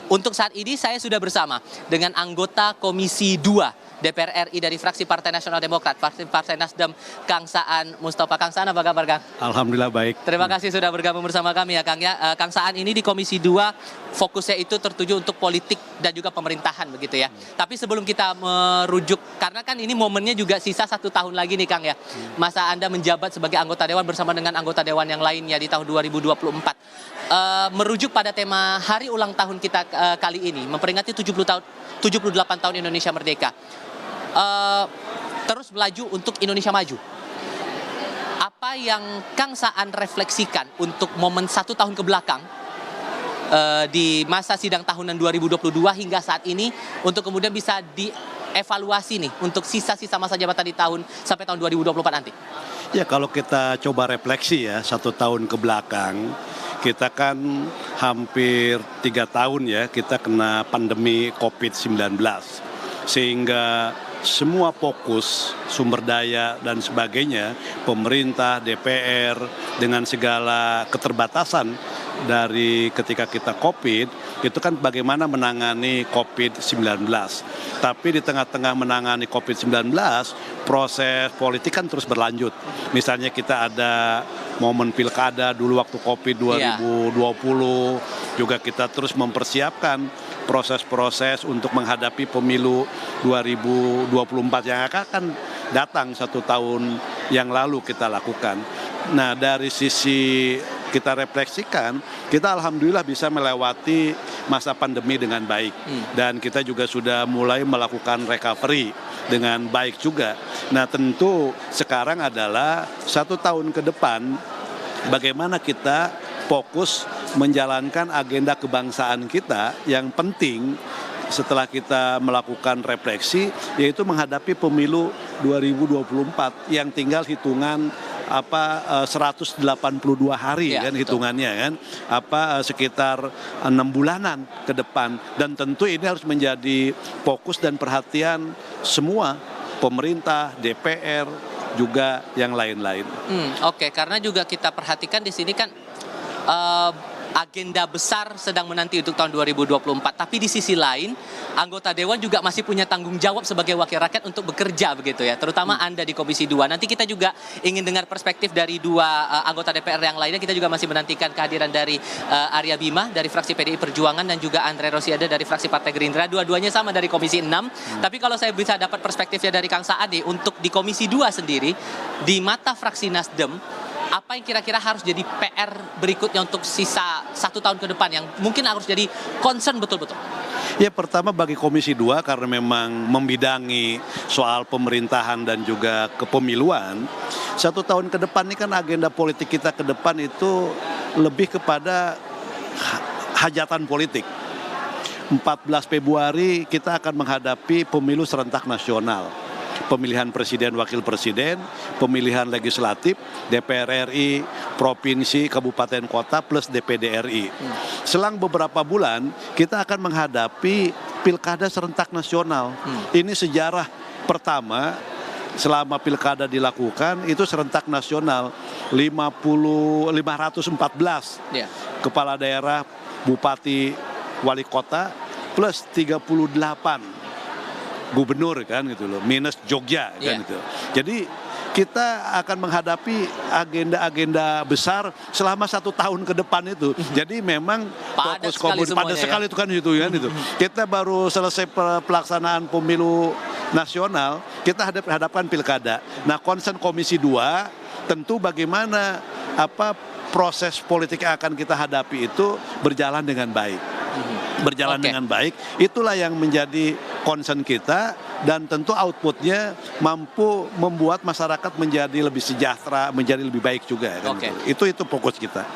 Untuk saat ini saya sudah bersama dengan anggota Komisi 2 DPR RI dari fraksi Partai Nasional Demokrat, Partai Nasdem, Kang Saan Mustafa. Kang Saan, apa kabar, Kang? Alhamdulillah baik. Terima kasih sudah bergabung bersama kami ya, Kang. Kang Saan ini di Komisi 2 fokusnya itu tertuju untuk politik dan juga pemerintahan begitu ya. Tapi sebelum kita merujuk, karena kan ini momennya juga sisa 1 tahun lagi nih, Kang ya. Masa Anda menjabat sebagai anggota Dewan bersama dengan anggota Dewan yang lainnya di tahun 2024. Merujuk pada tema hari ulang tahun kita kali ini, memperingati 78 tahun Indonesia Merdeka. Terus melaju untuk Indonesia maju. Apa yang Kang Saan refleksikan untuk momen 1 tahun ke belakang di masa sidang tahunan 2022 hingga saat ini untuk kemudian bisa dievaluasi nih untuk sisa-sisa masa jabatan di tahun sampai tahun 2024 nanti? Ya, kalau kita coba refleksi ya 1 tahun ke belakang, kita kan hampir 3 tahun ya kita kena pandemi COVID-19, sehingga semua fokus sumber daya dan sebagainya, pemerintah, DPR dengan segala keterbatasan dari ketika kita COVID, itu kan bagaimana menangani COVID-19. Tapi di tengah-tengah menangani COVID-19, proses politik kan terus berlanjut. Misalnya kita ada momen pilkada dulu waktu COVID 2020, juga kita terus mempersiapkan proses-proses untuk menghadapi pemilu 2024 yang akan datang 1 tahun yang lalu kita lakukan. Nah, dari sisi kita refleksikan, kita alhamdulillah bisa melewati masa pandemi dengan baik. Dan kita juga sudah mulai melakukan recovery dengan baik juga. Nah, tentu sekarang adalah 1 tahun ke depan, bagaimana kita fokus menjalankan agenda kebangsaan kita yang penting setelah kita melakukan refleksi, yaitu menghadapi pemilu 2024 yang tinggal hitungan 182 hari ya, kan hitungannya kan, sekitar 6 bulanan ke depan, dan tentu ini harus menjadi fokus dan perhatian semua pemerintah, DPR, juga yang lain-lain. Oke, karena juga kita perhatikan di sini kan agenda besar sedang menanti untuk tahun 2024. Tapi di sisi lain, anggota Dewan juga masih punya tanggung jawab sebagai wakil rakyat untuk bekerja begitu ya. Terutama Anda di Komisi 2. Nanti kita juga ingin dengar perspektif dari 2 anggota DPR yang lainnya. Kita juga masih menantikan kehadiran dari Arya Bima dari fraksi PDI Perjuangan dan juga Andre Rosiade dari fraksi Partai Gerindra. Dua-duanya sama dari Komisi 6. Tapi kalau saya bisa dapat perspektifnya dari Kang Saan untuk di Komisi 2 sendiri, di mata fraksi Nasdem, apa yang kira-kira harus jadi PR berikutnya untuk sisa 1 tahun ke depan yang mungkin harus jadi concern betul-betul? Ya, pertama bagi Komisi 2 karena memang membidangi soal pemerintahan dan juga kepemiluan, 1 tahun ke depan ini kan agenda politik kita ke depan itu lebih kepada hajatan politik. 14 Februari kita akan menghadapi pemilu serentak nasional. Pemilihan presiden, wakil presiden, pemilihan legislatif, DPR RI, provinsi, kabupaten kota, plus DPD RI. Selang beberapa bulan, kita akan menghadapi pilkada serentak nasional. Ini sejarah pertama selama pilkada dilakukan, itu serentak nasional. 514 kepala daerah, bupati, wali kota, plus 38 gubernur kan gitu loh, minus Jogja kan gitu. Jadi kita akan menghadapi agenda-agenda besar selama 1 tahun ke depan itu. Jadi memang fokus padat sekali itu kan gitu kan itu. Kita baru selesai pelaksanaan pemilu nasional, kita hadapkan pilkada. Nah, concern Komisi 2 tentu bagaimana proses politik yang akan kita hadapi itu berjalan dengan baik. Dengan baik, itulah yang menjadi concern kita, dan tentu outputnya mampu membuat masyarakat menjadi lebih sejahtera, menjadi lebih baik juga kan. Itu fokus kita.